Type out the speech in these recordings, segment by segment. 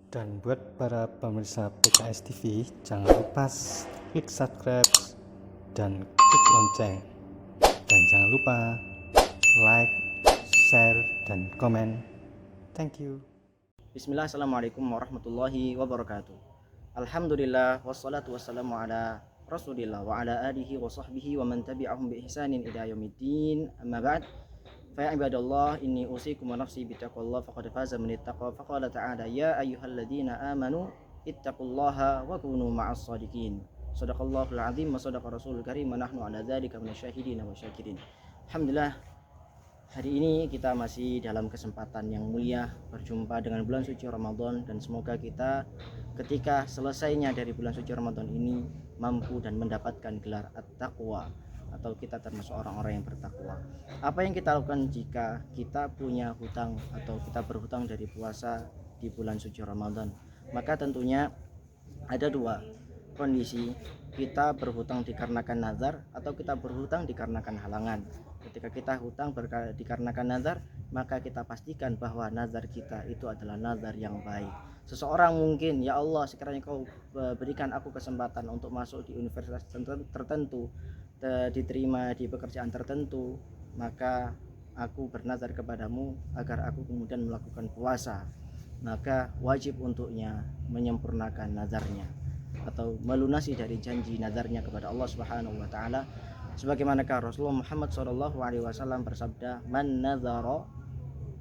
Dan buat para pemirsa PKS TV, jangan lupa klik subscribe dan klik lonceng. Dan jangan lupa like, share, dan komen. Thank you. Bismillah, assalamualaikum warahmatullahi wabarakatuh. Alhamdulillah, wassalatu wassalamu ala rasulillah wa ala alihi wa sahbihi wa man tabi'ahum bi ihsanin ila yaumiddin. Amma ba'd. Fa ya ibadallah, inni usikum wa nafsi bittaqwallah faqad faza man ittaqa. Faqala ta'ala ya ayyuhalladzina amanu ittaqullaha wa kunu ma'as shadiqin. Shadaqallahul azim wa shadaqa rasulul karim wa nahnu ala dzalika minasyahidin wa syakirin. Alhamdulillah, hari ini kita masih dalam kesempatan yang mulia berjumpa dengan bulan suci Ramadan, dan semoga kita ketika selesainya dari bulan suci Ramadan ini mampu dan mendapatkan gelar at-taqwa, atau kita termasuk orang-orang yang bertakwa. Apa yang kita lakukan jika kita punya hutang atau kita berhutang dari puasa di bulan suci Ramadan? Maka tentunya ada dua kondisi: kita berhutang dikarenakan nazar atau kita berhutang dikarenakan halangan. Ketika kita hutang dikarenakan nazar, maka kita pastikan bahwa nazar kita itu adalah nazar yang baik. Seseorang mungkin, ya Allah, sekiranya kau berikan aku kesempatan untuk masuk di universitas tertentu, diterima di pekerjaan tertentu, maka aku bernazar kepadamu agar aku kemudian melakukan puasa. Maka wajib untuknya menyempurnakan nazarnya atau melunasi dari janji nazarnya kepada Allah Subhanahu wa taala, sebagaimana Rasulullah Muhammad SAW bersabda, man nazara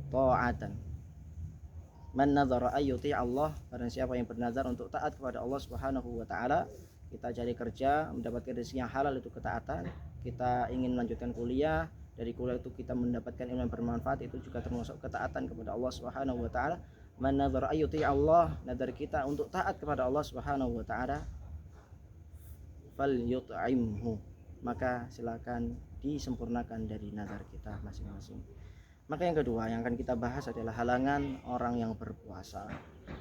ta'atan, man nazara ayyuti Allah, barang siapa yang bernazar untuk taat kepada Allah Subhanahu wa taala. Kita cari kerja, mendapatkan rezeki yang halal, itu ketaatan. Kita ingin melanjutkan kuliah, dari kuliah itu kita mendapatkan ilmu yang bermanfaat, itu juga termasuk ketaatan kepada Allah Subhanahu wa taala. Man nazara ayyuti Allah, nazar kita untuk taat kepada Allah Subhanahu wa taala, falyut'imhu, maka silakan disempurnakan dari nazar kita masing-masing. Maka yang kedua yang akan kita bahas adalah halangan orang yang berpuasa.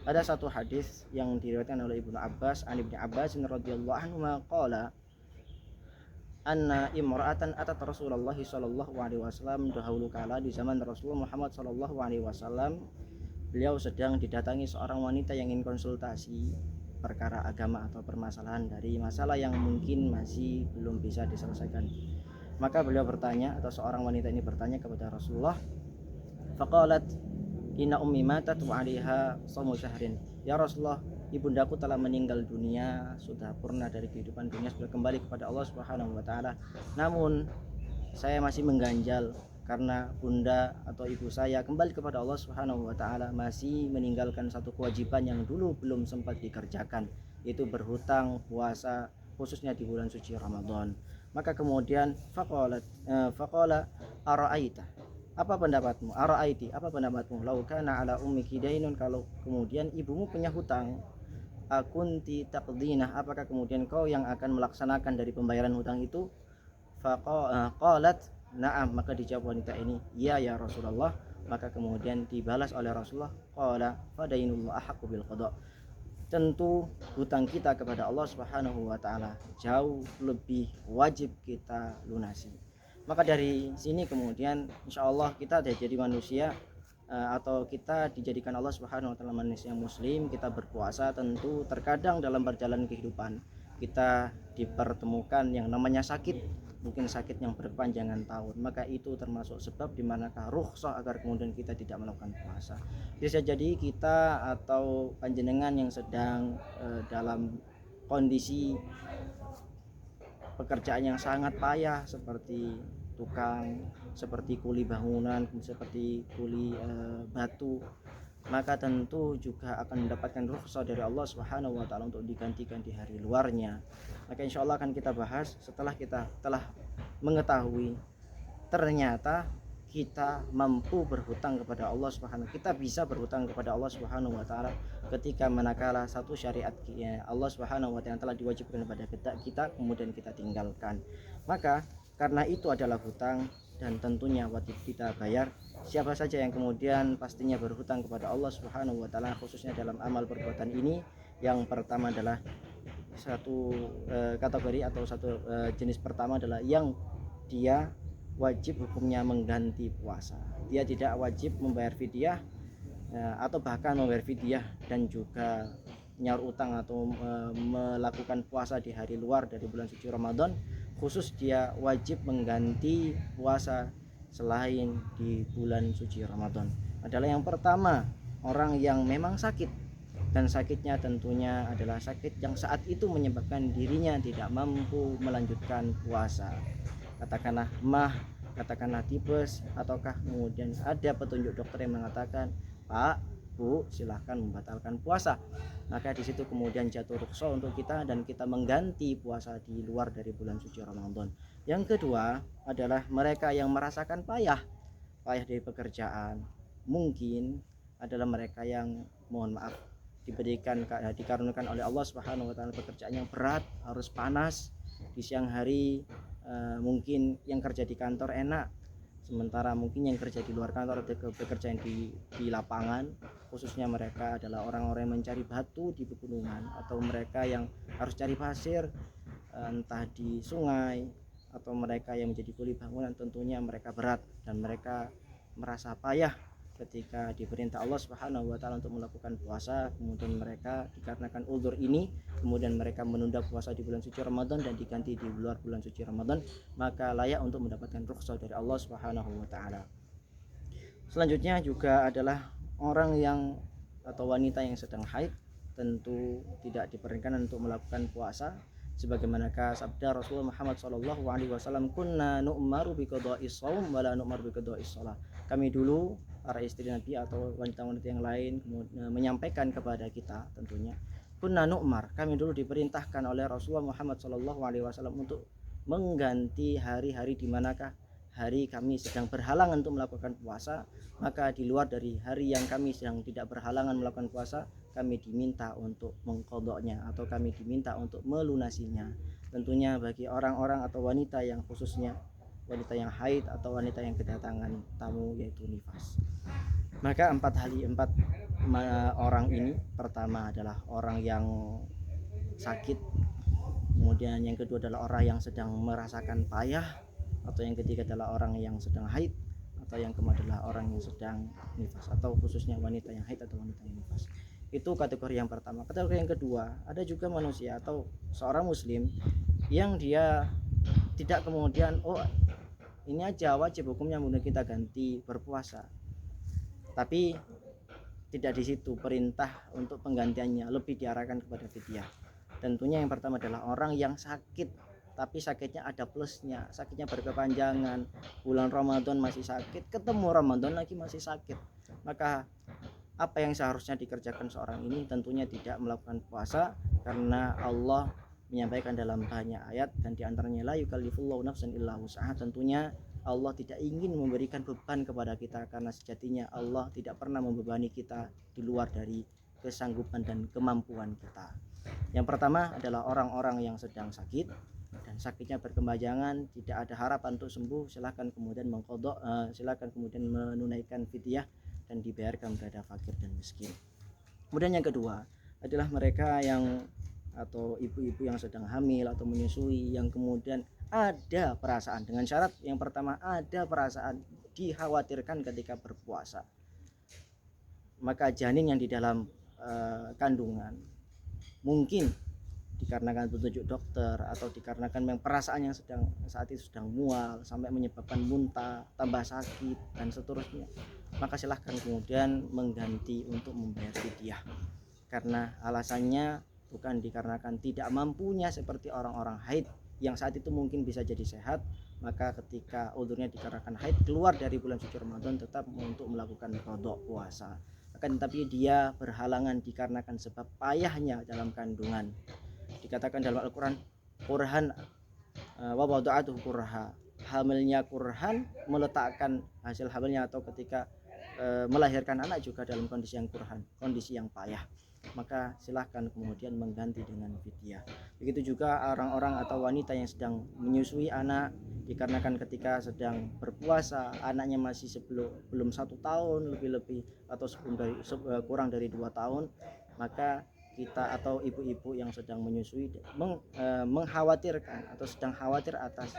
Ada satu hadis yang diriwayatkan oleh Ibnu Abbas, an Ibnu Abbas radhiyallahu anhu qala anna imra'atan atat Rasulullah sallallahu alaihi wasallam, dahulu kala di zaman Rasulullah Muhammad sallallahu alaihi wasallam, beliau sedang didatangi seorang wanita yang ingin konsultasi perkara agama atau permasalahan dari masalah yang mungkin masih belum bisa diselesaikan. Maka beliau bertanya, atau seorang wanita ini bertanya kepada Rasulullah, faqalat inna ummi matat wa 'alaiha shamu syahrin. Ya Rasulullah, ibundaku telah meninggal dunia, sudah purna dari kehidupan dunia, sudah kembali kepada Allah Subhanahu wa taala. Namun saya masih mengganjal karena bunda atau ibu saya kembali kepada Allah Subhanahu wa taala, masih meninggalkan satu kewajiban yang dulu belum sempat dikerjakan, yaitu berhutang puasa, khususnya di bulan suci Ramadan. Maka kemudian faqala ara'aita, apa pendapatmu? Ara'aiti, apa pendapatmu? Lau kana ala ummiki dainun, kalau kemudian ibumu punya hutang, akunti taqdinah, apakah kemudian kau yang akan melaksanakan dari pembayaran hutang itu? Faqalat na'am, maka dijawab wanita ini, ya Rasulullah. Maka kemudian dibalas oleh Rasulullah, qala fadainullah ahaqqu bil qada, tentu hutang kita kepada Allah Subhanahu wa taala jauh lebih wajib kita lunasi. Maka dari sini kemudian insyaallah kita jadi manusia, atau kita dijadikan Allah Subhanahu wa taala manusia muslim. Kita berpuasa, tentu terkadang dalam perjalanan kehidupan kita dipertemukan yang namanya sakit, mungkin sakit yang berkepanjangan tahun, maka itu termasuk sebab dimanakah rukhsah agar kemudian kita tidak melakukan puasa. Bisa jadi kita atau panjenengan yang sedang dalam kondisi pekerjaan yang sangat payah, seperti tukang, seperti kuli bangunan, seperti kuli batu, maka tentu juga akan mendapatkan rukhsah dari Allah Subhanahu wa taala untuk digantikan di hari luarnya. Maka insyaallah akan kita bahas setelah kita telah mengetahui ternyata kita mampu berhutang kepada Allah Subhanahu, kita bisa berhutang kepada Allah Subhanahu wa taala ketika manakala satu syariat Allah Subhanahu wa taala telah diwajibkan kepada kita kemudian kita tinggalkan. Maka karena itu adalah hutang dan tentunya wajib kita bayar. Siapa saja yang kemudian pastinya berhutang kepada Allah Subhanahu wa taala, khususnya dalam amal perbuatan ini, yang pertama adalah satu kategori atau satu jenis pertama adalah yang dia wajib hukumnya mengganti puasa. Dia tidak wajib membayar fidyah, ya, atau bahkan membayar fidyah dan juga nyaur utang atau melakukan puasa di hari luar dari bulan suci Ramadan, khusus dia wajib mengganti puasa selain di bulan suci Ramadan. Adalah yang pertama, orang yang memang sakit, dan sakitnya tentunya adalah sakit yang saat itu menyebabkan dirinya tidak mampu melanjutkan puasa, katakanlah mah, katakanlah tipes, ataukah kemudian ada petunjuk dokter yang mengatakan, Pak, Bu, silahkan membatalkan puasa. Maka di situ kemudian jatuh rukhsah untuk kita dan kita mengganti puasa di luar dari bulan suci Ramadan. Yang kedua adalah mereka yang merasakan payah dari pekerjaan. Mungkin adalah mereka yang, mohon maaf, dikarenakan oleh Allah Subhanahu wa taala pekerjaan yang berat, harus panas di siang hari. Mungkin yang kerja di kantor enak, sementara mungkin yang kerja di luar kantor atau bekerja di lapangan, khususnya mereka adalah orang-orang yang mencari batu di pegunungan, atau mereka yang harus cari pasir entah di sungai, atau mereka yang menjadi kuli bangunan, tentunya mereka berat dan mereka merasa payah ketika diperintah Allah Subhanahu wa taala untuk melakukan puasa. Kemudian mereka dikarenakan uzur ini, kemudian mereka menunda puasa di bulan suci Ramadan dan diganti di luar bulan suci Ramadan, maka layak untuk mendapatkan rukhsah dari Allah Subhanahu wa taala. Selanjutnya juga adalah orang yang atau wanita yang sedang haid, tentu tidak diperkenankan untuk melakukan puasa, sebagaimanakah sabda Rasulullah Muhammad SAW, kunna nu'maru biqada'is shaum wa la nu'maru biqada'is shalah. Kami dulu para istri Nabi atau wanita-wanita yang lain menyampaikan kepada kita, tentunya kunna nu'mar, kami dulu diperintahkan oleh Rasulullah Muhammad SAW untuk mengganti hari-hari di manakah hari kami sedang berhalangan untuk melakukan puasa, maka di luar dari hari yang kami sedang tidak berhalangan melakukan puasa, kami diminta untuk mengqadanya atau kami diminta untuk melunasinya. Tentunya bagi orang-orang atau wanita yang khususnya wanita yang haid atau wanita yang kedatangan tamu yaitu nifas. Maka empat orang ini, pertama adalah orang yang sakit, kemudian yang kedua adalah orang yang sedang merasakan payah, atau yang ketiga adalah orang yang sedang haid, atau yang keempat adalah orang yang sedang nifas atau khususnya wanita yang haid atau wanita yang nifas. Itu kategori yang pertama. Kategori yang kedua, ada juga manusia atau seorang muslim yang dia tidak kemudian ini aja wajib hukumnya kemudian kita ganti berpuasa, tapi tidak di situ perintah untuk penggantiannya, lebih diarahkan kepada fidyah. Tentunya yang pertama adalah orang yang sakit, tapi sakitnya ada plusnya, sakitnya berkepanjangan, bulan Ramadan masih sakit, ketemu Ramadan lagi masih sakit, maka apa yang seharusnya dikerjakan seorang ini tentunya tidak melakukan puasa, karena Allah menyampaikan dalam banyak ayat dan diantaranya la yukallifullahu nafsan illa wus'aha. Tentunya Allah tidak ingin memberikan beban kepada kita, karena sejatinya Allah tidak pernah membebani kita di luar dari kesanggupan dan kemampuan kita. Yang pertama adalah orang-orang yang sedang sakit dan sakitnya berkepanjangan, tidak ada harapan untuk sembuh, silakan kemudian mengqadha, silakan kemudian menunaikan fidyah dan dibayarkan kepada fakir dan miskin. Kemudian yang kedua adalah mereka yang atau ibu-ibu yang sedang hamil atau menyusui, yang kemudian ada perasaan, dengan syarat yang pertama ada perasaan dikhawatirkan ketika berpuasa, maka janin yang di dalam kandungan mungkin dikarenakan petunjuk dokter atau dikarenakan memang perasaan yang sedang saat itu sedang mual sampai menyebabkan muntah, tambah sakit dan seterusnya, maka silahkan kemudian mengganti untuk membayar fidyah, karena alasannya bukan dikarenakan tidak mampunya seperti orang-orang haid yang saat itu mungkin bisa jadi sehat, maka ketika udhurnya dikarenakan haid keluar dari bulan suci Ramadan tetap untuk melakukan qadha puasa, akan tetapi dia berhalangan dikarenakan sebab payahnya dalam kandungan. Dikatakan dalam Al-Quran, kurhan wa wada'atuhu kurha, hamilnya kurhan, meletakkan hasil hamilnya atau ketika melahirkan anak juga dalam kondisi yang kurhan, kondisi yang payah, maka silahkan kemudian mengganti dengan fidyah. Begitu juga orang-orang atau wanita yang sedang menyusui anak, dikarenakan ketika sedang berpuasa anaknya masih belum 1 tahun lebih atau kurang dari 2 tahun, maka kita atau ibu-ibu yang sedang menyusui mengkhawatirkan atau sedang khawatir atas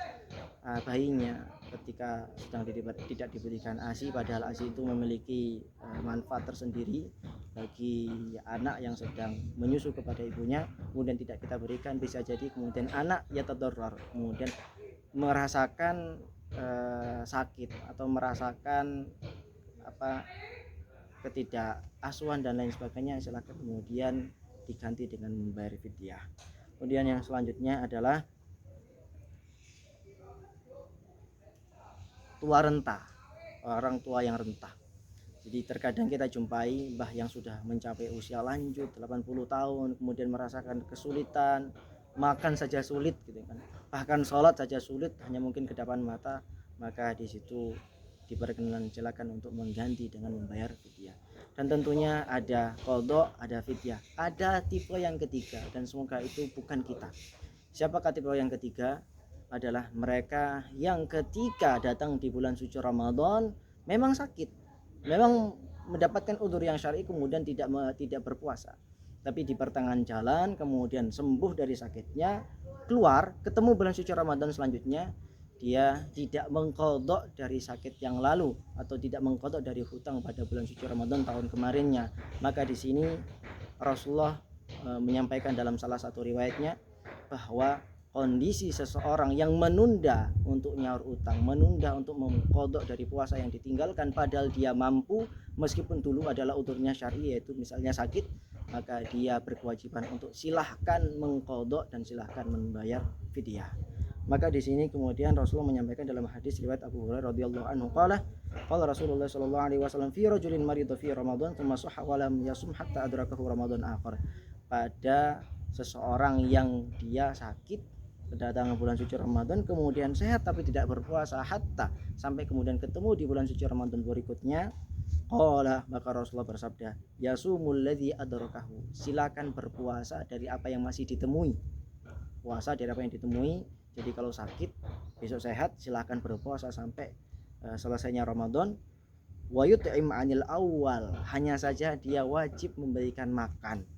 bayinya ketika sedang tidak diberikan ASI, padahal ASI itu memiliki manfaat tersendiri bagi anak yang sedang menyusu kepada ibunya, kemudian tidak kita berikan, bisa jadi kemudian anak ya tadorrar, kemudian merasakan sakit atau merasakan ketidakasuhan dan lain sebagainya, silakan kemudian diganti dengan membayar fidyah. Kemudian yang selanjutnya adalah tua renta, orang tua yang rentah. Jadi terkadang kita jumpai mbah yang sudah mencapai usia lanjut 80 tahun kemudian merasakan kesulitan, makan saja sulit gitu kan. Bahkan sholat saja sulit, hanya mungkin kedapan mata, maka di situ diperkenankan silakan untuk mengganti dengan membayar fidyah. Dan tentunya ada qadha, ada fidyah. Ada tipe yang ketiga dan semoga itu bukan kita. Siapakah tipe yang ketiga? Adalah mereka yang ketika datang di bulan suci Ramadan memang sakit, memang mendapatkan udzur yang syar'i kemudian tidak berpuasa. Tapi di pertengahan jalan kemudian sembuh dari sakitnya, keluar ketemu bulan suci Ramadan selanjutnya, dia tidak mengqadha dari sakit yang lalu atau tidak mengqadha dari hutang pada bulan suci Ramadan tahun kemarinnya. Maka di sini Rasulullah menyampaikan dalam salah satu riwayatnya bahwa kondisi seseorang yang menunda untuk nyaur utang, menunda untuk mengqadha dari puasa yang ditinggalkan padahal dia mampu meskipun dulu adalah udzurnya syar'i yaitu misalnya sakit, maka dia berkewajiban untuk silahkan mengqadha dan silahkan membayar fidyah. Maka di sini kemudian Rasulullah menyampaikan dalam hadis riwayat Abu Hurairah radhiyallahu anhu qala Rasulullah sallallahu alaihi wasallam fi rajulin marida fi Ramadan thumma sahha wa lam yasum hatta adrakahu Ramadan akhar. Pada seseorang yang dia sakit kedatangan bulan suci Ramadan kemudian sehat tapi tidak berpuasa hatta sampai kemudian ketemu di bulan suci Ramadan berikutnya, qala, maka Rasulullah bersabda, yasumul ladzi adrakahu, silakan berpuasa dari apa yang masih ditemui. Puasa dari apa yang ditemui. Jadi kalau sakit besok sehat silakan berpuasa sampai selesainya Ramadan. Wa yut'im 'anil awwal, hanya saja dia wajib memberikan makan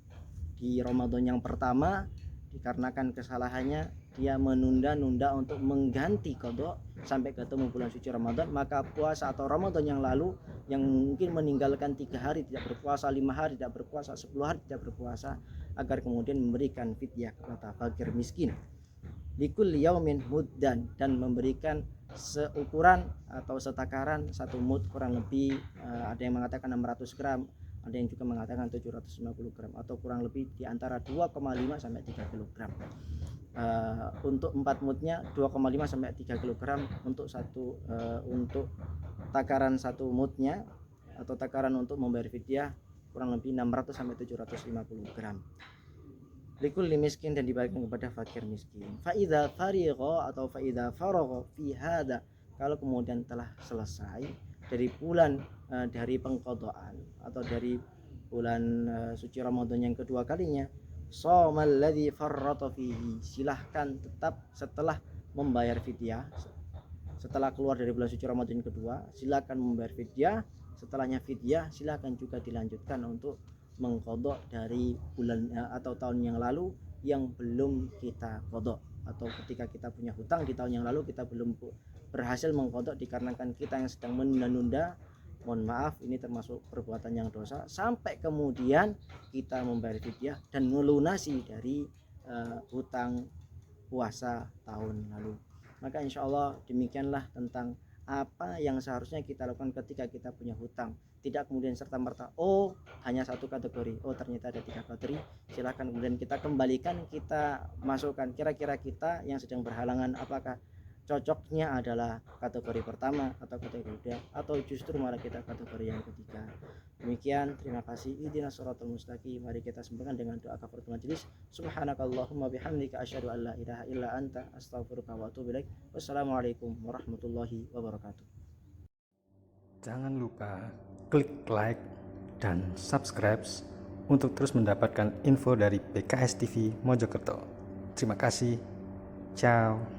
di Ramadan yang pertama dikarenakan kesalahannya dia menunda-nunda untuk mengganti qadha sampai ketemu bulan suci Ramadan, maka puasa atau Ramadan yang lalu yang mungkin meninggalkan 3 hari tidak berpuasa, 5 hari tidak berpuasa, 10 hari tidak berpuasa, agar kemudian memberikan fidyah kepada fakir miskin likulli yaumin muddan, dan memberikan seukuran atau setakaran satu mud, kurang lebih ada yang mengatakan 600 gram, ada yang juga mengatakan 750 gram atau kurang lebih di antara 2,5 sampai 3 kg. Untuk 4 mudnya 2,5 sampai 3 kg untuk untuk takaran satu mudnya atau takaran untuk membayar fidyah kurang lebih 600 sampai 750 gram. Likulli miskin, dan dibagikan kepada fakir miskin. Fa idza farigha atau fa idza faragha fi hada, kalau kemudian telah selesai dari bulan dari pengqadhaan atau dari bulan suci Ramadan yang kedua kalinya, shamal ladzi farrata fihi, silahkan tetap setelah membayar fidyah, setelah keluar dari bulan suci Ramadan kedua silakan membayar fidyah, setelahnya fidyah silakan juga dilanjutkan untuk mengqadha dari bulan atau tahun yang lalu yang belum kita qadha, atau ketika kita punya hutang di tahun yang lalu kita belum berhasil mengqadha dikarenakan kita yang sedang menunda-nunda, mohon maaf, ini termasuk perbuatan yang dosa sampai kemudian kita membayar fidyah dan melunasi dari hutang puasa tahun lalu. Maka insya Allah demikianlah tentang apa yang seharusnya kita lakukan ketika kita punya hutang. Tidak kemudian serta-merta hanya satu kategori, ternyata ada 3 kategori, silakan kemudian kita kembalikan, kita masukkan kira-kira kita yang sedang berhalangan apakah cocoknya adalah kategori pertama atau kategori kedua, atau justru malah kita kategori yang ketiga. Demikian, terima kasih. Ihdinas shiratal mustaqim. Mari kita sempurnakan dengan doa kafaratul majelis. Subhanakallahumma bihamdika asyhadu an la ilaha illa anta astaghfiruka wa atubu ilaik. Wassalamualaikum warahmatullahi wabarakatuh. Jangan lupa klik like dan subscribe untuk terus mendapatkan info dari PKS TV Mojokerto. Terima kasih. Ciao.